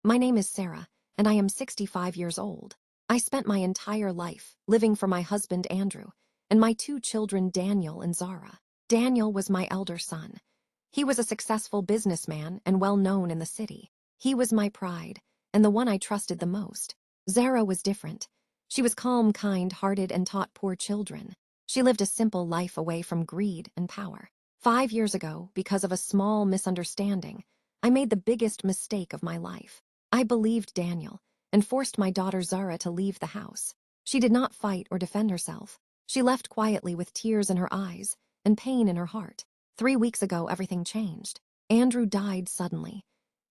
My name is Sarah, and I am 65 years old. I spent my entire life living for my husband Andrew and my two children Daniel and Zara. Daniel was my elder son. He was a successful businessman and well known in the city. He was my pride, and the one I trusted the most. Zara was different. She was calm, kind-hearted, and taught poor children. She lived a simple life away from greed and power. 5 years ago, because of a small misunderstanding, I made the biggest mistake of my life. I believed Daniel and forced my daughter Zara to leave the house. She did not fight or defend herself. She left quietly with tears in her eyes and pain in her heart. 3 weeks ago, everything changed. Andrew died suddenly.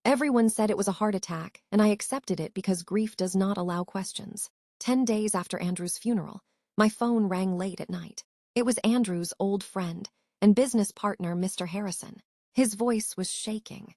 Everyone said it was a heart attack, and I accepted it because grief does not allow questions. 10 days after Andrew's funeral, my phone rang late at night. It was Andrew's old friend and business partner, Mr. Harrison. His voice was shaking.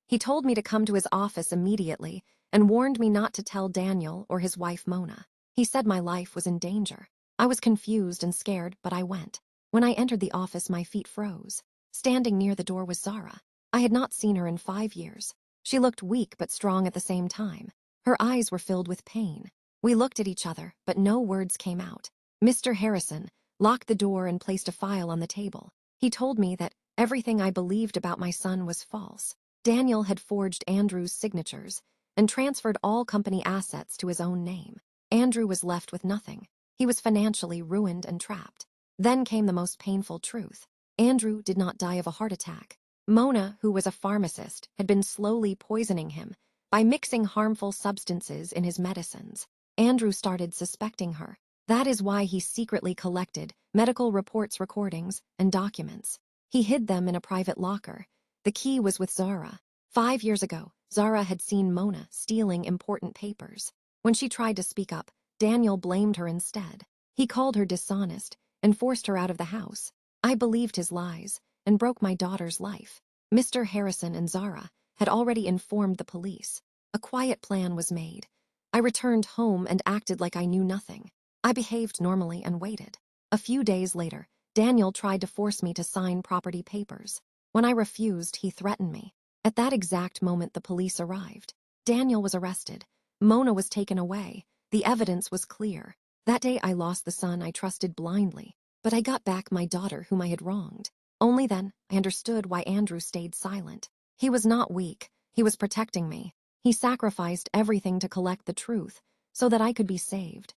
He told me to come to his office immediately and warned me not to tell Daniel or his wife Mona. He said my life was in danger. I was confused and scared, but I went. When I entered the office, my feet froze. Standing near the door was Zara. I had not seen her in 5 years. She looked weak but strong at the same time. Her eyes were filled with pain. We looked at each other, but no words came out. Mr. Harrison locked the door and placed a file on the table. He told me that everything I believed about my son was false. Daniel had forged Andrew's signatures and transferred all company assets to his own name. Andrew was left with nothing. He was financially ruined and trapped. Then came the most painful truth. Andrew did not die of a heart attack. Mona, who was a pharmacist, had been slowly poisoning him by mixing harmful substances in his medicines. Andrew started suspecting her. That is why he secretly collected medical reports, recordings, and documents. He hid them in a private locker. The key was with Zara. 5 years ago, Zara had seen Mona stealing important papers. When she tried to speak up, Daniel blamed her instead. He called her dishonest and forced her out of the house. I believed his lies and broke my daughter's life. Mr. Harrison and Zara had already informed the police. A quiet plan was made. I returned home and acted like I knew nothing. I behaved normally and waited. A few days later, Daniel tried to force me to sign property papers. When I refused, he threatened me. At that exact moment, the police arrived. Daniel was arrested. Mona was taken away. The evidence was clear. That day, I lost the son I trusted blindly, but I got back my daughter whom I had wronged. Only then, I understood why Andrew stayed silent. He was not weak. He was protecting me. He sacrificed everything to collect the truth so that I could be saved.